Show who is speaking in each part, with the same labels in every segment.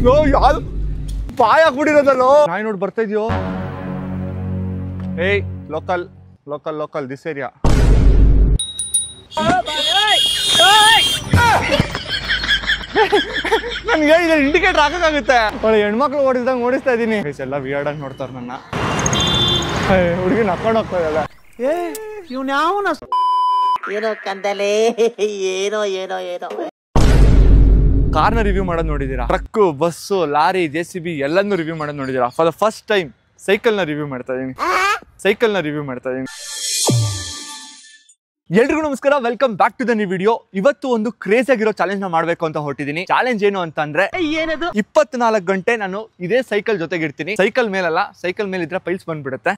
Speaker 1: ಯಾರು ಬಾಯ್ ಹಾಕ್ಬಿಟ್ಟಿರೋದಲ್ಲೋ ನಾಯಿ ನೋಡಿ ಬರ್ತಾ ಇದೆಯೋ ಏಯ್ local local local this area ನನ್ಗೆ ಇಂಡಿಕೇಟರ್ ಹಾಕಕ್ಕಾಗುತ್ತೆ ಒಳ್ಳೆ ಹೆಣ್ಮಕ್ಳು ಓಡಿಸ್ದಂಗೆ ಓಡಿಸ್ತಾ ಇದ್ದೀನಿ ಎಲ್ಲ ವಿಯರ್ಡ್ ಆಗಿ ನೋಡ್ತಾರೆ ನನ್ನ ಹುಡುಗಿ ನಕ್ಕೊಂಡು ಹೋಗ್ತಾ ಇದಲ್ಲ
Speaker 2: ಇವ್ನ ಯಾವನ ಏನೋ ಕಂದಲೇ ಏನೋ ಏನೋ ಏನೋ
Speaker 1: ಕಾರ್ನ ರಿವ್ಯೂ ಮಾಡೋದು ನೋಡಿದೀರಾ ಟ್ರಕ್ ಬಸ್ಸು ಲಾರಿ JCB ಎಲ್ಲಾನು ರಿವ್ಯೂ ಮಾಡೋದು ನೋಡಿದೀರಾ ಫಾರ್ ದ ಫಸ್ಟ್ ಟೈಮ್ ಸೈಕಲ್ನ ರಿವ್ಯೂ ಮಾಡ್ತಾ ಇದೀನಿ ಎಲ್ರಿಗೂ ನಮಸ್ಕಾರ welcome back to the new video ಇವತ್ತು ಒಂದು ಕ್ರೇಜ್ ಆಗಿರೋ ಚಾಲೆಂಜ್ ನ ಮಾಡ್ಬೇಕು ಅಂತ ಹೊರಟಿದ್ದೀನಿ ಚಾಲೆಂಜ್ ಏನು ಅಂತ ಅಂದ್ರೆ 24 ಗಂಟೆ ನಾನು ಇದೇ ಸೈಕಲ್ ಜೊತೆಗೆ ಇರ್ತೀನಿ ಸೈಕಲ್ ಮೇಲಲ್ಲ ಸೈಕಲ್ ಮೇಲೆ ಇದ್ರೆ ಪೈಲ್ಸ್ ಬಂದ್ಬಿಡುತ್ತೆ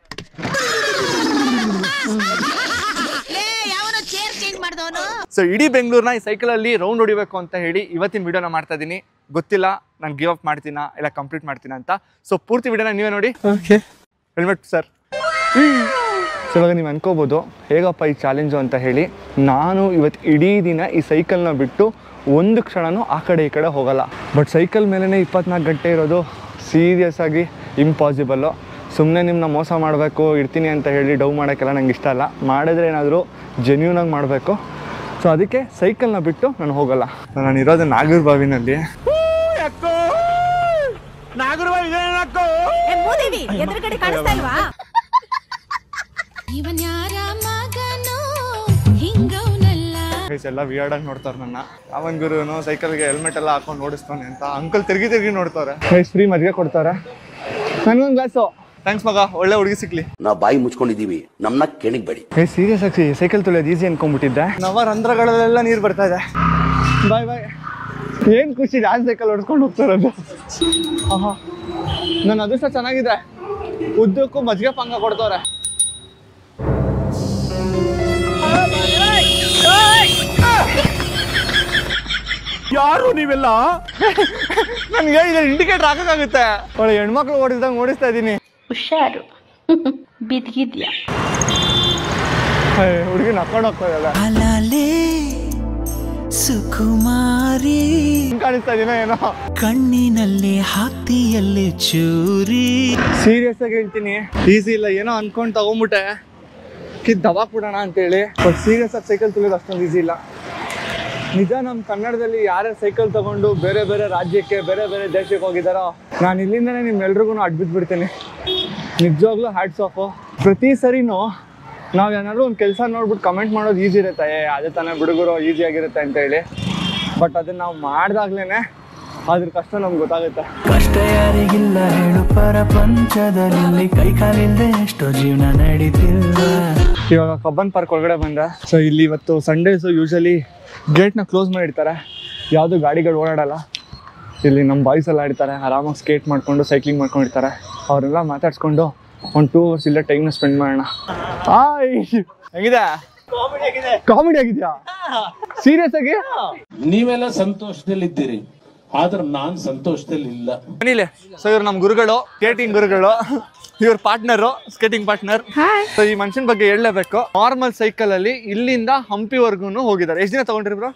Speaker 1: ಸೊ ಇಡೀ ಬೆಂಗಳೂರ್ನ ಈ ಸೈಕಲ್ ಅಲ್ಲಿ ರೌಂಡ್ ಹೊಡಿಬೇಕು ಅಂತ ಹೇಳಿ ಇವತ್ತಿನ ವಿಡಿಯೋನ ಮಾಡ್ತಾ ಇದೀನಿ ಗೊತ್ತಿಲ್ಲ ನಾನು ಗಿವ್ ಅಪ್ ಮಾಡ್ತೀನಾ ಇಲ್ಲ ಕಂಪ್ಲೀಟ್ ಮಾಡ್ತೀನಾ ಅಂತ ಸೊ ಪೂರ್ತಿ ವಿಡಿಯೋನ ನೀವೇ ನೋಡಿ ಹೆಲ್ಮೆಟ್ ಸರ್ ಸೊ ಇವಾಗ ನೀವು ಅನ್ಕೋಬೋದು ಹೇಗಪ್ಪ ಈ ಚಾಲೆಂಜು ಅಂತ ಹೇಳಿ ನಾನು ಇವತ್ತು ಇಡೀ ದಿನ ಈ ಸೈಕಲ್ನ ಬಿಟ್ಟು ಒಂದು ಕ್ಷಣನೂ ಆ ಕಡೆ ಈ ಕಡೆ ಹೋಗಲ್ಲ ಬಟ್ ಸೈಕಲ್ ಮೇಲೇ 24 ಗಂಟೆ ಇರೋದು ಸೀರಿಯಸ್ ಆಗಿ ಇಂಪಾಸಿಬಲ್ಲು ಸುಮ್ಮನೆ ನಿಮ್ಮನ್ನ ಮೋಸ ಮಾಡಬೇಕು ಇರ್ತೀನಿ ಅಂತ ಹೇಳಿ ಡವ್ ಮಾಡೋಕ್ಕೆಲ್ಲ ನಂಗೆ ಇಷ್ಟ ಅಲ್ಲ ಮಾಡಿದ್ರೆ ಏನಾದರೂ ಜೆನ್ಯೂನಾಗಿ ಮಾಡಬೇಕು ಸೊ ಅದಕ್ಕೆ ಸೈಕಲ್ನ ಬಿಟ್ಟು ನಾನು ಹೋಗಲ್ಲ ನಾನು ಇರೋದು ನಾಗರಬಾವಿನಲ್ಲಿ ಎಲ್ಲ ವಿಯರ್ಡ್ ಆಗಿ ನೋಡ್ತಾರೆ ನನ್ನ ಅವನ್ ಗುರುನು ಸೈಕಲ್ಗೆ ಹೆಲ್ಮೆಟ್ ಎಲ್ಲ ಹಾಕೊಂಡು ಓಡಿಸ್ತಾನೆ ಅಂತ ಅಂಕಲ್ ತಿರುಗಿ ನೋಡ್ತಾರೆ ಫ್ರೀ ಮದ್ಗೆ ಕೊಡ್ತಾರೆ ನನ್ಗೊಂದು ಗ್ಲಾಸು ಥ್ಯಾಂಕ್ಸ್ ಮಗ ಒಳ್ಳೆ ಹುಡುಗಿ ಸಿಕ್ಲಿ
Speaker 3: ನಾವು ಬಾಯಿ ಮುಚ್ಕೊಂಡಿದೀವಿ ನಮ್ಮನ್ನ ಕೆಣಕ್ಬೇಡಿ
Speaker 1: ಸೀರಿಯಸ್ ಆಗಿ ಸೈಕಲ್ ತೊಳೆಯೋದು ಈಸಿ ಅನ್ಕೊಂಡ್ಬಿಟ್ಟಿದ್ದೆ ನವರಂಧ್ರಗಳಲ್ಲೆಲ್ಲ ನೀರು ಬರ್ತಾ ಇದೆ ಬಾಯ್ ಬಾಯ್ ಏನ್ ಖುಷಿ ಆ ಸೈಕಲ್ ಹೊಡ್ಸ್ಕೊಂಡು ಹೋಗ್ತಾರದು ಆಹಾ ನನ್ನ ಅದೃಷ್ಟ ಚೆನ್ನಾಗಿದೆ ಉದ್ದಕ್ಕೂ ಮಜ್ಜಿಗೆ ಪಂಗ ಕೊಡ್ತವ್ರೆ ಯಾರು ನೀವೆಲ್ಲ ನನ್ಗೆ ಇಂಡಿಕೇಟರ್ ಹಾಕಕ್ಕಾಗುತ್ತೆ ಒಳ್ಳೆ ಹೆಣ್ಮಕ್ಳು ಓಡಿಸ್ದಂಗೆ ಓಡಿಸ್ತಾ ಇದ್ದೀನಿ
Speaker 4: ಹುಷಾರು ಬಿದ್ದಿದ್ಯಾ
Speaker 1: ಹುಡುಗಿ ನಕ್ಕೊಂಡು ಹೋಗ್ತಾ ಇದಲ್ಲ
Speaker 5: ಸುಕುಮಾರಿ
Speaker 1: ಕಾಣಿಸ್ತಾ ಇದೀನ ಏನೋ
Speaker 5: ಕಣ್ಣಿನಲ್ಲಿ ಹಾಕ್ತಿಯಲ್ಲಿ ಚೂರಿ
Speaker 1: ಸೀರಿಯಸ್ ಆಗಿ ಹೇಳ್ತೀನಿ ಈಸಿ ಇಲ್ಲ ಏನೋ ಅನ್ಕೊಂಡ್ ತಗೊಂಡ್ಬಿಟ್ಟೆ ದಬಾಕ್ ಬಿಡೋಣ ಅಂತೇಳಿ ಬಟ್ ಸೀರಿಯಸ್ ಆಗಿ ಸೈಕಲ್ ತುಳಿಯೋದು ಅಷ್ಟೊಂದು ಈಸಿ ಇಲ್ಲ ನಿಜ ನಮ್ಮ ಕನ್ನಡದಲ್ಲಿ ಯಾರ್ಯಾರು ಸೈಕಲ್ ತಗೊಂಡು ಬೇರೆ ಬೇರೆ ರಾಜ್ಯಕ್ಕೆ ಬೇರೆ ಬೇರೆ ದೇಶಕ್ಕೆ ಹೋಗಿದ್ದಾರೋ ನಾನು ಇಲ್ಲಿಂದನೇ ನಿಮ್ಮೆಲ್ರಿಗೂ ಅಡ್ಬಿಟ್ಬಿಡ್ತೀನಿ ನಿಜವಾಗ್ಲೂ ಹ್ಯಾಟ್ಸ್ ಆಫು ಪ್ರತಿ ಸರಿನೂ ನಾವು ಏನಾದರೂ ಒಂದು ಕೆಲಸ ನೋಡ್ಬಿಟ್ಟು ಕಮೆಂಟ್ ಮಾಡೋದು ಈಸಿ ಇರುತ್ತೆ ಅದೇ ತಾನೇ ಬಿಡುಗರು ಈಸಿಯಾಗಿರುತ್ತೆ ಅಂತ ಹೇಳಿ ಬಟ್ ಅದನ್ನು ನಾವು ಮಾಡ್ದಾಗ್ಲೇ ಅದ್ರ ಕಷ್ಟ ನಮ್ಗೆ ಗೊತ್ತಾಗುತ್ತೆ
Speaker 5: ಕಷ್ಟ ಯಾರಿಗಿಲ್ಲ ಹೇಳು ಪ್ರಪಂಚದಲ್ಲಿ ಕೈ ಕಾಲಿಲ್ಲದೆ ಎಷ್ಟೋ ಜೀವನ ನಡೀತಿಲ್ಲ
Speaker 1: ಇವಾಗ ಕಬ್ಬನ್ ಪಾರ್ಕ್ ಒಳಗಡೆ ಬಂದೆ ಸೊ ಇಲ್ಲಿ ಇವತ್ತು ಸಂಡೇಸು ಯೂಶಲಿ ಗೇಟ್ನ ಕ್ಲೋಸ್ ಮಾಡಿರ್ತಾರೆ ಯಾವುದು ಗಾಡಿಗಳು ಓಡಾಡಲ್ಲ ಇಲ್ಲಿ ನಮ್ಮ ಬಾಯ್ಸ್ ಎಲ್ಲ ಇರ್ತಾರೆ ಆರಾಮಾಗಿ ಸ್ಕೇಟ್ ಮಾಡಿಕೊಂಡು ಸೈಕ್ಲಿಂಗ್ ಮಾಡ್ಕೊಂಡಿರ್ತಾರೆ ಅವರೆಲ್ಲ ಮಾತಾಡ್ಸ್ಕೊಂಡು ಒಂದು 2 ಅವರ್ಸ್ ಇಲ್ಲೇ ಟೈಮ್ನ ಸ್ಪೆಂಡ್ ಮಾಡೋಣ ಹಾಯ್ ಹೆಂಗಿದೆ ಕಾಮಿಡಿ ಆಗಿದೆಯಾ ಸೀರಿಯಸ್ ಆಗಿ
Speaker 6: ನೀವೆಲ್ಲ ಸಂತೋಷದಲ್ಲಿದ್ದೀರಿ ಆದ್ರೆ ನಾನ್ ಸಂತೋಷದಲ್ಲಿ ಇಲ್ಲ
Speaker 1: ಮನೇಲಿ ಸೊ ಇವ್ರು ನಮ್ಮ ಗುರುಗಳು ಸ್ಕೇಟಿಂಗ್ ಗುರುಗಳು ಇವ್ರ ಪಾರ್ಟ್ನರು ಸ್ಕೇಟಿಂಗ್ ಪಾರ್ಟ್ನರ್ ಸೊ ಈ ಮನುಷ್ಯನ ಬಗ್ಗೆ ಹೇಳಲೇಬೇಕು ನಾರ್ಮಲ್ ಸೈಕಲ್ ಅಲ್ಲಿ ಇಲ್ಲಿಂದ ಹಂಪಿವರೆಗೂ ಹೋಗಿದ್ದಾರೆ ಎಷ್ಟು ದಿನ ತಗೊಂಡ್ರಿ ಬ್ರೋ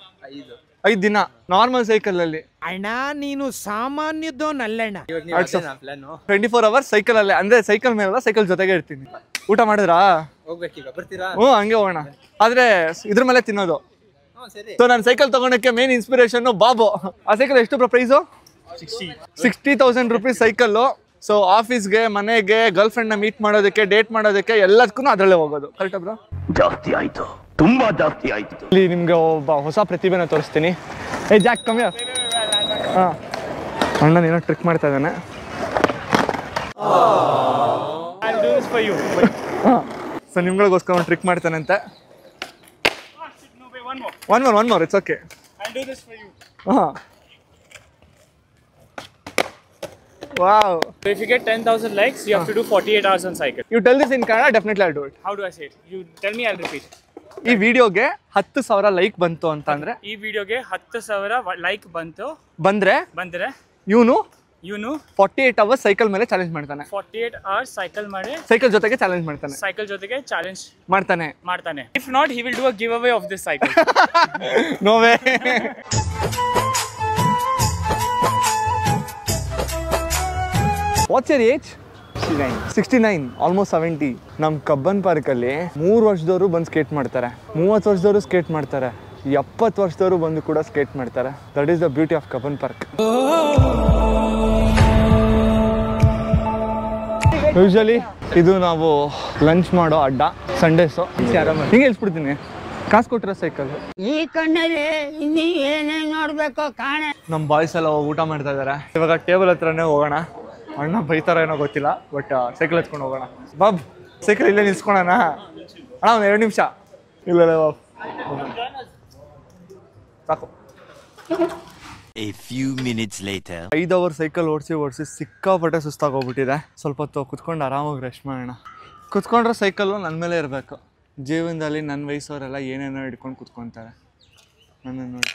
Speaker 1: 5 ದಿನ ನಾರ್ಮಲ್ ಸೈಕಲ್ ಅಲ್ಲಿ
Speaker 7: ಅಣ್ಣ ನೀನು ಸಾಮಾನ್ಯದೋನಲ್ಲಣ್ಣ
Speaker 1: 24 ಅವರ್ಸ್ ಸೈಕಲ್ ಅಲ್ಲೇ ಅಂದ್ರೆ ಸೈಕಲ್ ಮೇಲಲ್ಲ ಸೈಕಲ್ ಜೊತೆಗೆ ಇರ್ತೀನಿ ಊಟ ಮಾಡಿದ್ರಾ
Speaker 7: ಹೋಗ್ಬೇಕೀಗ ಬರ್ತೀರಾ
Speaker 1: ಹಂಗೆ ಹೋಗೋಣ ಆದ್ರೆ ಇದ್ರ ಮೇಲೆ ತಿನ್ನೋದು ಸೊ ನಾನು ಸೈಕಲ್ ತಗೊಳಕ್ಕೆ ಮೇನ್ ಇನ್ಸ್ಪಿರೇಷನ್ ಬಾಬು ಆ ಸೈಕಲ್ ಎಷ್ಟು ಪ್ರೈಸು 60,000 ರೂಪೀಸ್ ಸೈಕಲ್ಲು ಸೊ ಆಫೀಸ್ಗೆ ಮನೆಗೆ ಗರ್ಲ್ ಫ್ರೆಂಡ್ ನ ಮೀಟ್ ಮಾಡೋದಕ್ಕೆ ಡೇಟ್ ಮಾಡೋದಕ್ಕೆ ಎಲ್ಲದಕ್ಕೂ ಅದರಲ್ಲೇ ಹೋಗೋದು ಕರೆಕ್ಟಾ ಬ್ರೋ
Speaker 3: ಜಾಸ್ತಿ ಆಯ್ತು ತುಂಬಾ ಜಾಸ್ತಿ ಆಯ್ತು
Speaker 1: ಇಲ್ಲಿ ನಿಮ್ಗೆ ಒಬ್ಬ ಹೊಸ ಪ್ರತಿಭೆನ ತೋರಿಸ್ತೀನಿ ಜಾಕ್ ಕಮ್ಮಿ ಹಾಂ ಅಣ್ಣನ ಏನೋ ಟ್ರಿಕ್ ಮಾಡ್ತಾ ಇದ್ದಾನೆ ಸೊ ನಿಮ್ಗಳಿಗೋಸ್ಕರ ಒಂದು trick ಮಾಡ್ತಾನಂತೆ one more it's okay I'll do this for you wow
Speaker 8: so if you get 10,000 likes you have to do 48 hours on cycle
Speaker 1: you tell this in Kannada definitely I'll do it
Speaker 8: how do I say it you tell me I'll repeat
Speaker 1: ಈ ವಿಡಿಯೋಗೆ 10,000 like ಬಂತು ಅಂತಂದ್ರೆ
Speaker 8: ಈ ವಿಡಿಯೋಗೆ 10,000 like
Speaker 1: ಬಂದ್ರೆ ಇವನು 48 hours cycle ಮೇಲೆ challenge ಮಾಡ್ತಾನೆ
Speaker 8: 48 hours cycle ಮಾಡಿ
Speaker 1: ಸೈಕಲ್ ಜೊತೆಗೆ ಚಾಲೆಂಜ್
Speaker 8: ಮಾಡ್ತಾನೆ if not he will do a giveaway of this cycle
Speaker 1: no way what's your age? 69, almost 70. ನಮ್ಮ ಕಬ್ಬನ್ ಪಾರ್ಕಲ್ಲಿ 3 ವರ್ಷದವರು ಬಂದು ಸ್ಕೇಟ್ ಮಾಡ್ತಾರೆ, 30 ವರ್ಷದವರು ಸ್ಕೇಟ್ ಮಾಡ್ತಾರೆ, 70 ವರ್ಷದವರು ಬಂದು ಕೂಡ ಸ್ಕೇಟ್ ಮಾಡ್ತಾರೆ. That is the beauty of Cubbon park. Usually ಇದು ನಾವು ಲಂಚ್ ಮಾಡೋ ಅಡ್ಡ ಸಂಡೇಸು. ಹಿಂಗೆ ಇಳಿಸ್ಬಿಡ್ತೀನಿ, ಕಾಸು ಕೊಟ್ಟಿರೋ ಸೈಕಲ್.
Speaker 2: ಈ ಕಣ್ಣಲ್ಲಿ ಇನ್ನೀ ಏನೇನ್ ನೋಡ್ಬೇಕು ಕಾಣೆ.
Speaker 1: ನಮ್ಮ ಬಾಯ್ಸ್ ಎಲ್ಲ ಊಟ ಮಾಡ್ತಾ ಇದ್ದಾರೆ. ಇವಾಗ ಟೇಬಲ್ ಹತ್ರನೇ ಹೋಗೋಣ. ಅಣ್ಣ ಬೈತಾರ ಏನೋ ಗೊತ್ತಿಲ್ಲ, ಬಟ್ ಸೈಕಲ್ ಎತ್ಕೊಂಡು ಹೋಗೋಣ. ಬಾಬ್ ಸೈಕಲ್ ಇಲ್ಲೇ ನಿಲ್ಸ್ಕೊಳಣ ಅಣ್ಣ, ಒಂದು 2 ನಿಮಿಷ. ಇಲ್ಲ ಬಾಬ್ ಸಾಕು.
Speaker 9: A few minutes later.
Speaker 1: 5 hour cycle ಓಡಿಸಿ ಸಿಕ್ಕಾಪಟ್ಟೆ ಸುಸ್ತಾಗೋಗ್ಬಿಟ್ಟಿದೆ. ಸ್ವಲ್ಪ ಹೊತ್ತು ಕುತ್ಕೊಂಡು ಆರಾಮಾಗಿ ರೆಸ್ಟ್ ಮಾಡೋಣ. ಕುತ್ಕೊಂಡ್ರೆ ಸೈಕಲ್ಲು ನನ್ನ ಮೇಲೆ ಇರಬೇಕು. ಜೀವನದಲ್ಲಿ ನನ್ನ ವಯಸ್ಸವರೆಲ್ಲ ಏನೇನೋ ಹಿಡ್ಕೊಂಡು ಕುತ್ಕೊತಾರೆ, ನನ್ನ ನೋಡಿ.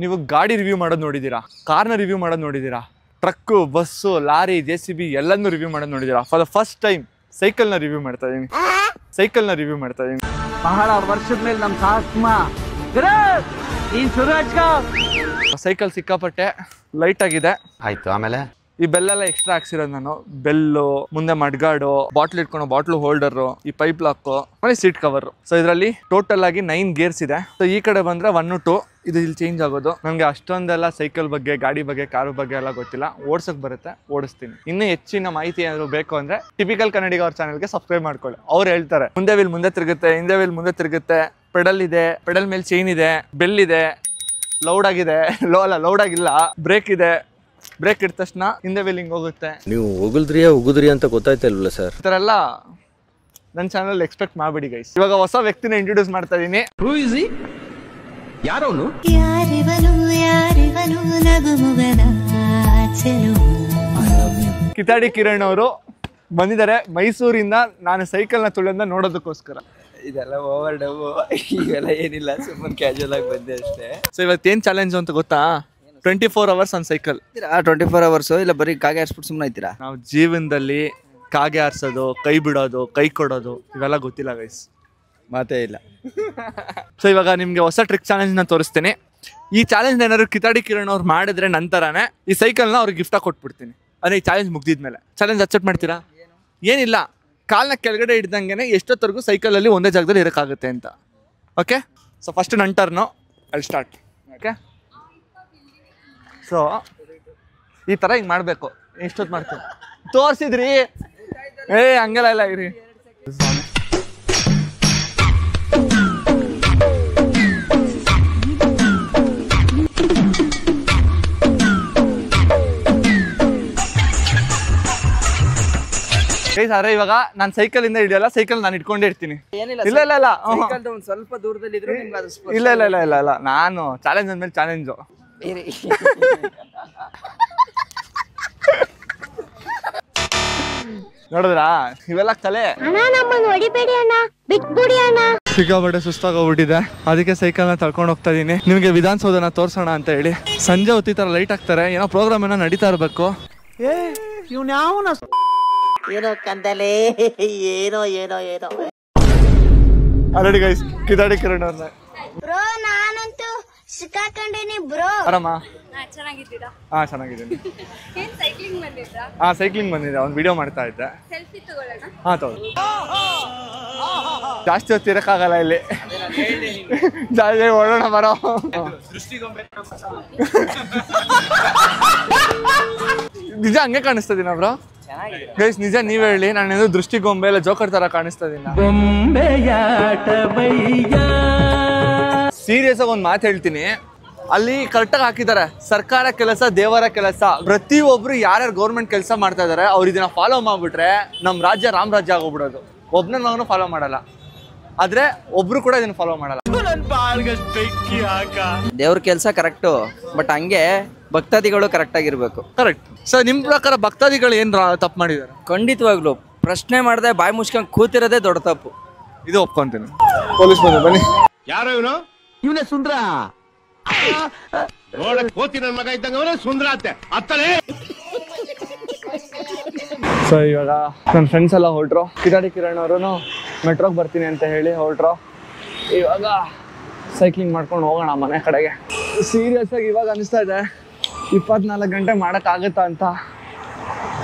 Speaker 1: ನೀವು ಗಾಡಿ ರಿವ್ಯೂ ಮಾಡೋದು ನೋಡಿದ್ದೀರಾ, ಕಾರ್ನ ರಿವ್ಯೂ ಮಾಡೋದು ನೋಡಿದ್ದೀರಾ, ಟ್ರಕ್ಕು, ಬಸ್ಸು, ಲಾರಿ, JCB ಎಲ್ಲನೂ ರಿವ್ಯೂ ಮಾಡೋದು ನೋಡಿದ್ದೀರಾ. ಫಾರ್ ದ ಫಸ್ಟ್ ಟೈಮ್ ಸೈಕಲ್ನ ರಿವ್ಯೂ ಮಾಡ್ತಾ ಇದ್ದೀನಿ.
Speaker 2: ಬಹಳ ವರ್ಷದ ಮೇಲೆ ನಮ್ಮ ಸಾಸ್ಮ
Speaker 1: ಸೈಕಲ್ ಸಿಕ್ಕಾಪಟ್ಟೆ ಲೈಟ್ ಆಗಿದೆ.
Speaker 3: ಆಯ್ತು, ಆಮೇಲೆ
Speaker 1: ಈ ಬೆಲ್ಲೆಲ್ಲ ಎಕ್ಸ್ಟ್ರಾ ಹಾಕ್ಸಿರೋದು ನಾನು. ಬೆಲ್ಲು, ಮುಂದೆ ಮಡ್ಗಾಡು, ಬಾಟ್ಲ್ ಇಟ್ಕೊಂಡು ಬಾಟ್ಲು ಹೋಲ್ಡರು, ಈ ಪೈಪ್ ಲಾಕು, ಆಮೇಲೆ ಸೀಟ್ ಕವರ್. ಸೊ ಇದರಲ್ಲಿ ಟೋಟಲ್ ಆಗಿ 9 ಗೇರ್ಸ್ ಇದೆ. ಸೊ ಈ ಕಡೆ ಬಂದ್ರೆ 1, 2 ಇದು ಇಲ್ಲಿ ಚೇಂಜ್ ಆಗೋದು. ನನಗೆ ಅಷ್ಟೊಂದೆಲ್ಲ ಸೈಕಲ್ ಬಗ್ಗೆ, ಗಾಡಿ ಬಗ್ಗೆ, ಕಾರು ಬಗ್ಗೆ ಎಲ್ಲ ಗೊತ್ತಿಲ್ಲ. ಓಡ್ಸಕ್ ಬರುತ್ತೆ, ಓಡಿಸ್ತೀನಿ. ಇನ್ನೂ ಹೆಚ್ಚಿನ ಮಾಹಿತಿ ಏನಾದ್ರು ಬೇಕು ಅಂದ್ರೆ ಟಿಪಿಕಲ್ ಕನ್ನಡಿಗ ಅವ್ರ ಚಾನಲ್ಗೆ ಸಬ್ಸ್ಕ್ರೈಬ್ ಮಾಡ್ಕೊಳ್ಳಿ. ಅವ್ರು ಹೇಳ್ತಾರೆ ಮುಂದೆ ವೀಲ್ ಮುಂದೆ ತಿರುಗುತ್ತೆ, ಹಿಂದೆ ವೀಲ್ ಮುಂದೆ ತಿರುಗುತ್ತೆ, ಪೆಡಲ್ ಇದೆ, ಪೆಡಲ್ ಮೇಲೆ ಚೈನ್ ಇದೆ, ಬೆಲ್ ಇದೆ, ಲೌಡ್ ಆಗಿದೆ, ಲೌಡ್ ಆಗಿಲ್ಲ, ಬ್ರೇಕ್ ಇದೆ, ಬ್ರೇಕ್ ಇಟ್ಟ ತಕ್ಷಣ ಹಿಂದೆ ವೀಲ್ ಹಿಂಗ್ ಹೋಗುತ್ತೆ.
Speaker 10: ನೀವು ಉಗುದ್ರಿ ಅಂತ ಗೊತ್ತಾಯ್ತಲ್ವಲ್ಲ ಸರ್?
Speaker 1: ಈ ತರ ಎಲ್ಲ ನನ್ನ ಚಾನಲ್ ಎಕ್ಸ್ಪೆಕ್ಟ್ ಮಾಡ್ಬಿಡಿ ಗೈಸ್. ಇವಾಗ ಹೊಸ ವ್ಯಕ್ತಿನ ಇಂಟ್ರೊಡ್ಯೂಸ್ ಮಾಡ್ತಾ ಇದೀನಿ.
Speaker 3: ಯಾರವನು?
Speaker 1: ಕಿತಾಡಿ ಕಿರಣ್ ಅವರು ಬಂದಿದ್ದಾರೆ ಮೈಸೂರಿಂದ. ನಾನು ಸೈಕಲ್ನ ತುಳಿಯೋದನ್ನ ನೋಡೋದಕ್ಕೋಸ್ಕರ.
Speaker 10: ಇದೆಲ್ಲ ಓವರ್ ಡವ್, ಇವೆಲ್ಲ ಏನಿಲ್ಲ, ಸುಮ್ಮನೆ ಕ್ಯಾಶುವಲ್ ಆಗಿ ಬಂದೆ ಅಷ್ಟೇ.
Speaker 1: ಸೊ ಇವತ್ತೇನ್ ಚಾಲೆಂಜ್ ಅಂತ ಗೊತ್ತಾ? 24 hours ಆನ್ ಸೈಕಲ್.
Speaker 10: 24 hours ಇಲ್ಲ ಬರೀ ಕಾಗೆ ಆರಿಸ್ಬಿಟ್ಟು ಸುಮ್ಮನೆ ಆಯ್ತೀರಾ?
Speaker 1: ನಾವು ಜೀವನದಲ್ಲಿ ಕಾಗೆ ಆರಿಸೋದು, ಕೈ ಬಿಡೋದು, ಕೈ ಕೊಡೋದು ಇವೆಲ್ಲ ಗೊತ್ತಿಲ್ಲ ಗೈಸ್,
Speaker 10: ಮಾತೇ ಇಲ್ಲ.
Speaker 1: ಸೊ ಇವಾಗ ನಿಮ್ಗೆ ಹೊಸ ಟ್ರಿಕ್ ಚಾಲೆಂಜ್ ನ ತೋರಿಸ್ತೀನಿ. ಈ ಚಾಲೆಂಜ್ ಏನಾದ್ರು ಕಿತಾಡಿ ಕಿರಣ್ ಅವ್ರು ಮಾಡಿದ್ರೆ ನಂತರನೇ ಈ ಸೈಕಲ್ನ ಅವ್ರಿಗೆ ಗಿಫ್ಟ್ ಕೊಟ್ಬಿಡ್ತೀನಿ. ಅಂದ್ರೆ ಈ ಚಾಲೆಂಜ್ ಮುಗ್ದಿದ್ಮೇಲೆ. ಚಾಲೆಂಜ್ ಅಕ್ಸೆಪ್ಟ್ ಮಾಡ್ತೀರಾ? ಏನಿಲ್ಲ, ಕಾಲ್ನ ಕೆಳಗಡೆ ಹಿಡ್ದಂಗೆ ಎಷ್ಟೊತ್ತರೆಗೂ ಸೈಕಲಲ್ಲಿ ಒಂದೇ ಜಾಗದಲ್ಲಿ ಇರೋಕ್ಕಾಗುತ್ತೆ ಅಂತ. ಓಕೆ, ಸೊ ಫಸ್ಟ್ ನನ್ನ ಟರ್ನು, ಅಲ್ಲಿ ಸ್ಟಾರ್ಟ್. ಓಕೆ, ಸೊ ಈ ಥರ ಹಿಂಗೆ ಮಾಡಬೇಕು. ಎಷ್ಟೊತ್ತು ಮಾಡ್ತೀನಿ ತೋರಿಸಿದ್ರಿ? ಹಂಗೆಲ್ಲ ಇಲ್ಲ ಇರಿ. ಆದ್ರೆ ಇವಾಗ ನಾನು ಸೈಕಲ್ ಇಂದ ಹಿಡಿಯಲ್ಲ, ಸೈಕಲ್ ನಾನು ಇಟ್ಕೊಂಡೇ ಇರ್ತೀನಿ. ಇಲ್ಲ
Speaker 10: ಸ್ವಲ್ಪ ದೂರದಲ್ಲಿ ಇದ್ರೆ
Speaker 1: ಇಲ್ಲ ನಾನು ಚಾಲೆಂಜ್ ಅಂದ್ಮೇಲೆ ಚಾಲೆಂಜು. ನೋಡಿದ್ರಾ, ಇವೆಲ್ಲ ಕಲೆ. ಸಿಕ್ಕಾಪಟ್ಟೆ ಸುಸ್ತಾಗೋಗ್ಬಿಟ್ಟಿದೆ, ಅದಕ್ಕೆ ಸೈಕಲ್ನ ತಳ್ಕೊಂಡು ಹೋಗ್ತಾ ಇದೀನಿ. ನಿಮಗೆ ವಿಧಾನಸೌಧನ ತೋರ್ಸೋಣ ಅಂತ ಹೇಳಿ. ಸಂಜೆ ಹೊತ್ತಿ ತರ ಲೈಟ್ ಹಾಕ್ತಾರೆ, ಏನೋ ಪ್ರೋಗ್ರಾಮ್ ಏನೋ ನಡೀತಾ ಇರಬೇಕು.
Speaker 2: ಏನೋ ಕಂದಲೆ, ಏನೋ ಏನೋ ಏನೋ.
Speaker 1: ಆಲ್ರೆಡಿ ಗೈಸ್ ಕಿತಾಡಿ ಕಿರಣ್ ಅವ್ರನ್ನ.
Speaker 11: ಬ್ರೋ ನಾನಂತೂ ಸಿಕ್ಕಾಕೊಂಡಿನಿ ಬ್ರೋ.
Speaker 1: ಆರಾಮ?
Speaker 11: ಚೆನ್ನಾಗಿದ್ದೀರಾ?
Speaker 1: ಹಾ ಚೆನ್ನಾಗಿದ್ದೀನಿ.
Speaker 11: ಏನ್ ಸೈಕ್ಲಿಂಗ್ ಬಂದಿದ್ರಾ?
Speaker 1: ಹಾ ಸೈಕ್ಲಿಂಗ್ ಬಂದಿದ್ದೆ, ಒಂದು ವಿಡಿಯೋ ಮಾಡ್ತಾ ಇದ್ದೆ.
Speaker 11: ಸೆಲ್ಫಿ ತಗೊಳ್ಳೋಣ?
Speaker 1: ಹಾ ತಗೊಳ್ಳಿ. ಜಾಸ್ತಿ ಹೊತ್ತು ಇರಕ್ಕಾಗಲ್ಲ ಇಲ್ಲಿ, ಜಾಸ್ತಿ ಓಡೋಣ ಬರೋ. ನಿಜ ಹಂಗೆ ಕಾಣಿಸ್ತದಿನ ಬ್ರೋ? ಗೈಸ್ ನಿಜ ನೀವ್ ಹೇಳಿ, ನಾನು ದೃಷ್ಟಿಗೊಂಬೆ ಇಲ್ಲ ಜೋಕರ್ ತರ ಕಾಣಿಸ್ತಾ ಇದೀನಿ? ಸೀರಿಯಸ್ ಆಗಿ ಒಂದ್ ಮಾತು ಹೇಳ್ತೀನಿ, ಅಲ್ಲಿ ಕರೆಕ್ಟಾಗಿ ಹಾಕಿದ್ದಾರೆ, ಸರ್ಕಾರ ಕೆಲಸ ದೇವರ ಕೆಲಸ. ಪ್ರತಿಯೊಬ್ರು ಯಾರ್ಯಾರು ಗೌರ್ಮೆಂಟ್ ಕೆಲಸ ಮಾಡ್ತಾ ಇದಾರೆ ಅವ್ರು ಇದನ್ನ ಫಾಲೋ ಮಾಡ್ಬಿಟ್ರೆ ನಮ್ ರಾಜ್ಯ ರಾಮ್ ರಾಜ್ಯ ಆಗೋಗ್ಬಿಡೋದು. ಒಬ್ನ ಫಾಲೋ ಮಾಡಲ್ಲ, ಆದ್ರೆ ಒಬ್ರು ಕೂಡ ಇದನ್ನ ಫಾಲೋ ಮಾಡಲ್ಲ.
Speaker 10: ದೇವ್ರ ಕೆಲಸ ಕರೆಕ್ಟು, ಬಟ್ ಹಂಗೆ ಭಕ್ತಾದಿಗಳು ಕರೆಕ್ಟ್ ಆಗಿರ್ಬೇಕು.
Speaker 1: ಕರೆಕ್ಟ್. ಸೊ ನಿಮ್ ಪ್ರಕಾರ ಭಕ್ತಾದಿಗಳು ಏನ್ ತಪ್ಪು ಮಾಡಿದಾರೆ?
Speaker 10: ಖಂಡಿತವಾಗ್ಲು ಪ್ರಶ್ನೆ ಮಾಡದೆ ಬಾಯಿ ಮುಚ್ಕೊಂಡ್ ಕೂತಿರೋದೇ ದೊಡ್ಡ ತಪ್ಪು.
Speaker 1: ಇದು ಒಪ್ಕೊಂತೀನಿ. ಪೊಲೀಸ್ ಬಂದ್ರು, ಬನ್ನಿ.
Speaker 3: ಯಾರೋ ಇವನು?
Speaker 2: ಇವನೇ ಸುಂದ್ರ.
Speaker 3: ನೋಡಕ್ ಕೋತಿ ನನ್ನ ಮಗ ಇದ್ದಂಗ ಅವನೇ ಸುಂದ್ರ ಅತ್ತೆ ಅತ್ತಲೇ.
Speaker 1: ಸೊ ಇವಾಗ ನನ್ನ ಫ್ರೆಂಡ್ಸ್ ಎಲ್ಲ ಹೊರಟ್ರು. ಕಿತಾಡಿ ಕಿರಣ್ ಅವರು ಮೆಟ್ರೋಗೆ ಬರ್ತೀನಿ ಅಂತ ಹೇಳಿ ಹೊರಟ್ರು. ಇವಾಗ ಸೈಕ್ಲಿಂಗ್ ಮಾಡ್ಕೊಂಡು ಹೋಗೋಣ ಮನೆ ಕಡೆಗೆ. ಸೀರಿಯಸ್ ಆಗಿ ಇವಾಗ ಅನಿಸ್ತಾ ಇದೆ 24 ಗಂಟೆ ಮಾಡೋಕ್ಕಾಗತ್ತಾ ಅಂತ.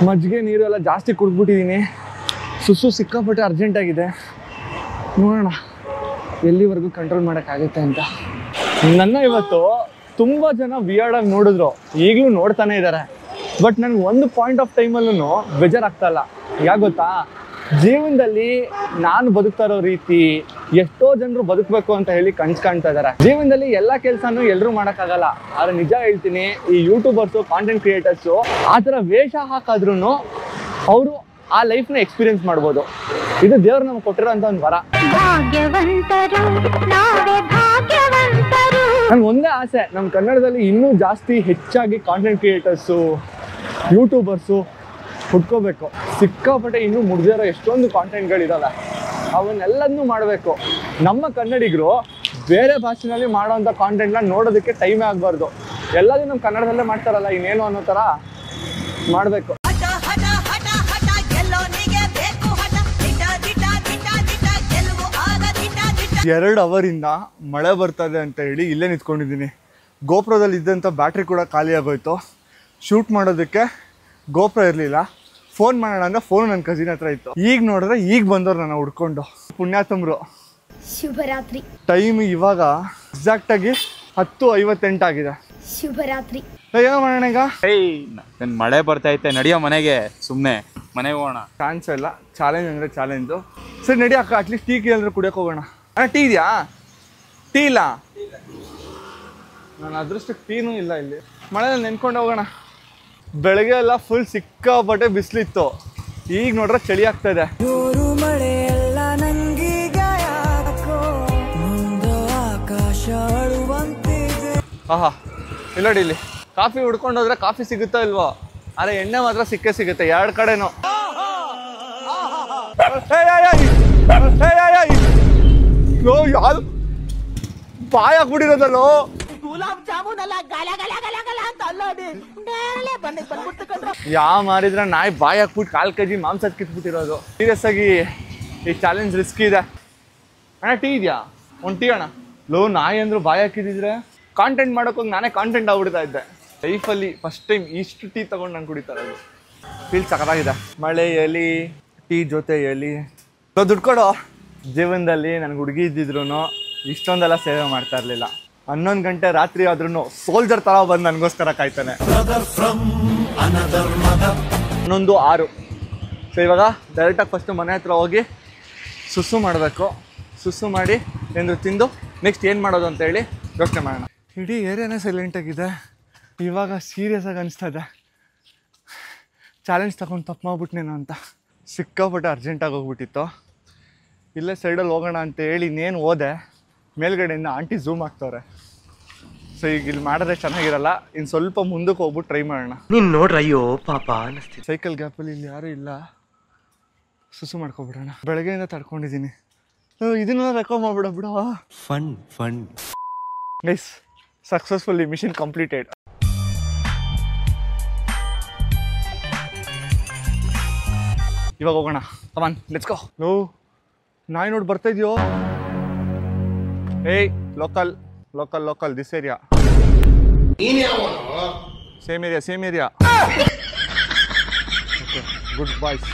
Speaker 1: ಮಜ್ಜಿಗೆ ನೀರು ಎಲ್ಲ ಜಾಸ್ತಿ ಕುಡಿದ್ಬಿಟ್ಟಿದ್ದೀನಿ. ಸುಸ್ಸು ಸಿಕ್ಕಾಪಟ್ಟೆ ಅರ್ಜೆಂಟಾಗಿದೆ. ನೋಡೋಣ ಎಲ್ಲಿವರೆಗೂ ಕಂಟ್ರೋಲ್ ಮಾಡೋಕ್ಕಾಗುತ್ತೆ ಅಂತ. ನನ್ನ ಇವತ್ತು ತುಂಬ ಜನ ವಿಯರ್ಡಾಗಿ ನೋಡಿದ್ರು, ಈಗಲೂ ನೋಡ್ತಾನೆ ಇದ್ದಾರೆ. ಬಟ್ ನನಗೆ ಒಂದು ಪಾಯಿಂಟ್ ಆಫ್ ಟೈಮಲ್ಲೂ ಬೇಜಾರಾಗ್ತಾಯಿಲ್ಲ. ಯಾಕೆ ಗೊತ್ತಾ, ಜೀವನದಲ್ಲಿ ನಾನು ಬದುಕ್ತಾ ಇರೋ ರೀತಿ ಎಷ್ಟೋ ಜನರು ಬದುಕಬೇಕು ಅಂತ ಹೇಳಿ ಕಾಣ್ತಾ ಇದ್ದಾರೆ. ಜೀವನದಲ್ಲಿ ಎಲ್ಲ ಕೆಲಸನೂ ಎಲ್ಲರೂ ಮಾಡೋಕ್ಕಾಗಲ್ಲ. ಆದರೆ ನಿಜ ಹೇಳ್ತೀನಿ, ಈ ಯೂಟ್ಯೂಬರ್ಸು, ಕಾಂಟೆಂಟ್ ಕ್ರಿಯೇಟರ್ಸು ಆ ಥರ ವೇಷ ಹಾಕಾದ್ರೂ ಅವರು ಆ ಲೈಫ್ನ ಎಕ್ಸ್ಪೀರಿಯನ್ಸ್ ಮಾಡ್ಬೋದು. ಇದು ದೇವ್ರು ನಮ್ಗೆ ಕೊಟ್ಟಿರೋಂಥ ಒಂದು ವರ. ನನ್ಗೆ ಒಂದೇ ಆಸೆ, ನಮ್ಮ ಕನ್ನಡದಲ್ಲಿ ಇನ್ನೂ ಜಾಸ್ತಿ ಹೆಚ್ಚಾಗಿ ಕಾಂಟೆಂಟ್ ಕ್ರಿಯೇಟರ್ಸು, ಯೂಟ್ಯೂಬರ್ಸು ಹುಡ್ಕೋಬೇಕು. ಸಿಕ್ಕಾಪಟ್ಟೆ ಇನ್ನೂ ಮುಗ್ದಿರೋ ಎಷ್ಟೊಂದು ಕಾಂಟೆಂಟ್ಗಳಿದಾವೆ, ಅವನ್ನೆಲ್ಲದನ್ನೂ ಮಾಡಬೇಕು. ನಮ್ಮ ಕನ್ನಡಿಗರು ಬೇರೆ ಭಾಷೆನಲ್ಲಿ ಮಾಡೋವಂಥ ಕಾಂಟೆಂಟ್ನ ನೋಡೋದಕ್ಕೆ ಟೈಮೇ ಆಗಬಾರ್ದು. ಎಲ್ಲದೂ ನಮ್ಮ ಕನ್ನಡದಲ್ಲೇ ಮಾಡ್ತಾರಲ್ಲ, ಇನ್ನೇನು ಅನ್ನೋ ಥರ ಮಾಡಬೇಕು. 2 ಅವರಿಂದ ಮಳೆ ಬರ್ತದೆ ಅಂತ ಹೇಳಿ ಇಲ್ಲೇ ನಿಂತ್ಕೊಂಡಿದ್ದೀನಿ. ಗೋಪ್ರದಲ್ಲಿ ಇದ್ದಂಥ ಬ್ಯಾಟ್ರಿ ಕೂಡ ಖಾಲಿ ಆಗೋಯ್ತು. ಶೂಟ್ ಮಾಡೋದಕ್ಕೆ ಗೋಪ್ರ ಇರಲಿಲ್ಲ. ಫೋನ್ ಮಾಡೋಣ ಅಂದರೆ ಫೋನ್ ನನ್ನ ಕಸಿನ್ ಹತ್ರ ಇತ್ತು. ಈಗ ನೋಡಿದ್ರೆ ಈಗ ಬಂದವ್ರು ನನ್ನ ಹುಡ್ಕೊಂಡು. ಪುಣ್ಯಾತಮ್ರು.
Speaker 11: ಶುಭರಾತ್ರಿ.
Speaker 1: ಟೈಮ್ ಇವಾಗ ಎಕ್ಸಾಕ್ಟಾಗಿ 10:58 ಆಗಿದೆ.
Speaker 11: ಶುಭರಾತ್ರಿ.
Speaker 1: ಏನೋ ಮಾಡೋಣ ಈಗ.
Speaker 10: ಮಳೆ ಬರ್ತೈತೆ, ನಡಿಯೋ ಮನೆಗೆ. ಸುಮ್ಮನೆ ಮನೆಗೆ ಹೋಗೋಣ.
Speaker 1: ಚಾನ್ಸ್ ಇಲ್ಲ. ಚಾಲೆಂಜ್ ಅಂದರೆ ಚಾಲೆಂಜು. ಸರಿ ನಡಿ ಅಕ್ಕ, ಅಟ್ಲೀಸ್ಟ್ ಟೀ ಏನಾದರೂ ಕುಡಿಯೋಕೆ ಹೋಗೋಣ. ಅಣ್ಣ ಟೀ ಇದೆಯಾ? ಟೀ ಇಲ್ಲ. ನಾನು ಅದೃಷ್ಟಕ್ಕೆ ಟೀನೂ ಇಲ್ಲ ಇಲ್ಲಿ. ಮಳೆಯಲ್ಲಿ ನೆನ್ಕೊಂಡು ಹೋಗೋಣ. ಬೆಳಗ್ಗೆ ಎಲ್ಲ ಫುಲ್ ಸಿಕ್ಕಾಪಟ್ಟೆ ಬಿಸಿಲಿತ್ತು. ಈಗ ನೋಡ್ರೆ ಚಳಿ ಆಗ್ತಾ ಇದೆ. ಆಹಾ, ಇಲ್ಲಡಿ ಇಲ್ಲಿ ಕಾಫಿ ಹುಡ್ಕೊಂಡು ಹೋದ್ರೆ ಕಾಫಿ ಸಿಗುತ್ತೋ ಇಲ್ವೋ, ಆದರೆ ಎಣ್ಣೆ ಮಾತ್ರ ಸಿಕ್ಕೇ ಸಿಗುತ್ತೆ 2 ಕಡೆನೂ. ಯಾರು ಬಾಯ್ ಹಾಕ್ಬಿಟ್ಟಿರೋದಲ್ಲೋ. ಯಾವ ಮಾರಿದ್ರೆ ನಾಯಿ ಬಾಯ್ ಹಾಕ್ಬಿಟ್ಟು 4 kg ಮಾಂಸ ಕಿತ್ಬಿಟ್ಟಿರೋದು. ಸೀರಿಯಸ್ ಆಗಿ ಈ ಚಾಲೆಂಜ್ ರಿಸ್ಕಿ ಇದೆ. ಅಣ್ಣ ಟೀ ಇದೆಯಾ? ಒಂದು ಟೀ ಅಣ್ಣ. ನಾಯಿ ಅಂದ್ರು ಬಾಯ್ ಹಾಕಿದ್ರೆ ಕಾಂಟೆಂಟ್ ಮಾಡೋಕೋಗಿ ನಾನೇ ಕಾಂಟೆಂಟ್ ಆಗ್ಬಿಡ್ತಾ ಇದ್ದೆ. ಲೈಫಲ್ಲಿ ಫಸ್ಟ್ ಟೈಮ್ ಇಷ್ಟು ಟೀ ತಗೊಂಡು ನಾನು ಕುಡಿತಾ ಇರೋದು. ಫೀಲ್ ಸಖತ್ತಾಗಿದೆ. ಮಳೆಯಲ್ಲಿ ಟೀ ಜೊತೆಯಲ್ಲಿ ದುಡ್ಡು ಕೊಡೋ. ಜೀವನದಲ್ಲಿ ನನಗೆ ಹುಡುಗಿ ಇದ್ದಿದ್ರು ಇಷ್ಟೊಂದೆಲ್ಲ ಸೇವೆ ಮಾಡ್ತಾ ಇರಲಿಲ್ಲ. 11 ಗಂಟೆ ರಾತ್ರಿ ಆದ್ರೂ ಸೋಲ್ಜರ್ ಥರ ಬಂದು ನನಗೋಸ್ಕರ ಕಾಯ್ತಾನೆ. 11:06. ಸೊ ಇವಾಗ ಡೈರೆಕ್ಟಾಗಿ ಫಸ್ಟು ಮನೆ ಹತ್ರ ಹೋಗಿ ಸುಸ್ಸು ಮಾಡಬೇಕು. ಸುಸ್ಸು ಮಾಡಿ ಏನಾದ್ರು ತಿಂದು ನೆಕ್ಸ್ಟ್ ಏನು ಮಾಡೋದು ಅಂತ ಹೇಳಿ ಯೋಚನೆ ಮಾಡೋಣ. ಇಡೀ ಏರಿಯಾನೇ ಸೈಲೆಂಟಾಗಿದೆ. ಇವಾಗ ಸೀರಿಯಸ್ ಆಗಿ ಅನಿಸ್ತಾ ಇದೆ, ಚಾಲೆಂಜ್ ತಗೊಂಡು ತಪ್ಪು ಮಾಡ್ಬಿಟ್ನೇನೋ ಅಂತ. ಸಿಕ್ಕಾಪಟ್ಟೆ ಅರ್ಜೆಂಟಾಗಿ ಹೋಗ್ಬಿಟ್ಟಿತ್ತು. ಇಲ್ಲೇ ಸೈಡಲ್ಲಿ ಹೋಗೋಣ ಅಂತ ಹೇಳಿ ಇನ್ನೇನು ಹೋದೆ, ಮೇಲ್ಗಡೆಯಿಂದ ಆಂಟಿ ಝೂಮ್ ಆಗ್ತವ್ರೆ. ಸೊ ಈಗ ಇಲ್ಲಿ ಮಾಡಿದ್ರೆ ಚೆನ್ನಾಗಿರಲ್ಲ. ಇನ್ನು ಸ್ವಲ್ಪ ಮುಂದಕ್ಕೆ ಹೋಗ್ಬಿಟ್ಟು ಟ್ರೈ ಮಾಡೋಣ.
Speaker 12: ನೀನು ನೋಡ್ರ, ಅಯ್ಯೋ ಪಾಪ ಅನ್ನಿಸ್ತೀವಿ.
Speaker 1: ಸೈಕಲ್ ಗ್ಯಾಪಲ್ಲಿ ಇಲ್ಲಿ ಯಾರೂ ಇಲ್ಲ. ಸುಸು ಮಾಡ್ಕೊಬಿಡೋಣ. ಬೆಳಗ್ಗೆಯಿಂದ ತಡ್ಕೊಂಡಿದ್ದೀನಿ. ಇದನ್ನ ರೆಕಾರ್ಡ್ ಮಾಡ್ಬಿಡ ಬಿಡ.
Speaker 12: Fun
Speaker 1: nice. Successfully mission completed. ಇವಾಗ ಹೋಗೋಣ. Come on let's go. ನಾಯಿ ನೋಡಿ ಬರ್ತಾ ಇದೆಯೋ. ಏಯ್ local this area. Same area. Good boys.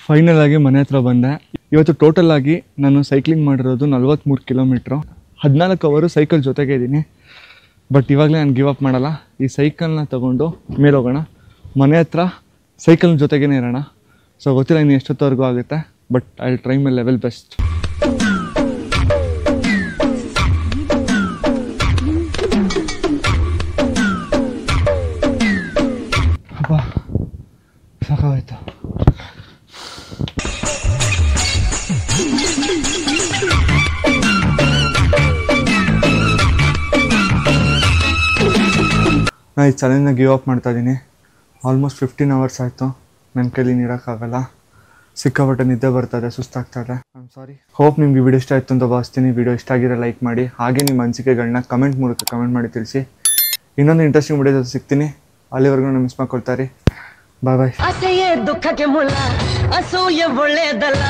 Speaker 1: Final ಆಗಿ ಮನೆ ಹತ್ರ ಬಂದೆ. ಇವತ್ತು ಟೋಟಲ್ ಆಗಿ ನಾನು ಸೈಕ್ಲಿಂಗ್ ಮಾಡಿರೋದು 43 ಕಿಲೋಮೀಟ್ರು. 14 ಅವರು ಸೈಕಲ್ ಜೊತೆಗೆ ಇದ್ದೀನಿ. ಬಟ್ ಇವಾಗಲೇ ನಾನು ಗಿವ್ ಅಪ್ ಮಾಡಲ್ಲ. ಈ ಸೈಕಲ್ನ ತೊಗೊಂಡು ಮೇಲೆ ಹೋಗೋಣ. ಮನೆ ಹತ್ರ ಸೈಕಲ್ ಜೊತೆಗೇ ಇರೋಣ. ಸೊ ಗೊತ್ತಿಲ್ಲ ಇನ್ನು ಎಷ್ಟೊತ್ತವರೆಗೂ ಆಗುತ್ತೆ, but I will try my level best. ಅಪ್ಪ ಸಾಕಾಗೋಯ್ತು. ನಾನು ಈ ಚಾಲೆಂಜ್ನ ಗಿವ್ ಅಪ್ ಮಾಡ್ತಾ ಇದ್ದೀನಿ. ಆಲ್ಮೋಸ್ಟ್ 15 ಅವರ್ಸ್ ಆಯಿತು. ನನ್ನ ಕೈಲಿ ನೀಡೋಕ್ಕಾಗಲ್ಲ. ಸಿಕ್ಕಾಪಟ್ಟೆ ನಿದ್ದೆ ಬರ್ತದೆ, ಸುಸ್ತಾಗ್ತದೆ. I am sorry. ಹೋಪ್ ನಿಮ್ಗೆ ವಿಡಿಯೋ ಇಷ್ಟ ಆಯಿತು ಅಂತ ಭಾವಿಸ್ತೀನಿ. ವಿಡಿಯೋ ಇಷ್ಟ ಆಗಿರೋ ಲೈಕ್ ಮಾಡಿ, ಹಾಗೆ ನಿಮ್ಮ ಅನಿಸಿಕೆಗಳನ್ನ ಕಮೆಂಟ್ ಮೂಲಕ ಕಮೆಂಟ್ ಮಾಡಿ ತಿಳಿಸಿ. ಇನ್ನೊಂದು ಇಂಟ್ರೆಸ್ಟಿಂಗ್ ವಿಡಿಯೋ ಜೊತೆ ಸಿಗ್ತೀನಿ. ಅಲ್ಲಿವರೆಗೂ ನಾನು ಮಿಸ್ ಮಾಡ್ಕೊಳ್ತಾರೆ. ಬಾಯ್ ಬಾಯ್.
Speaker 13: ಆಸೆಯೇ ದುಃಖಕ್ಕೆ ಮುಳ್ಳ, ಅಸೂಯೆ ಒಳ್ಳೆಯದಲ್ಲ,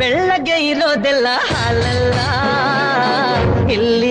Speaker 13: ಬೆಳ್ಳಗೆ ಇರೋದೆಲ್ಲ ಹಾಲಲ್ಲ. ಇಲ್ಲಿ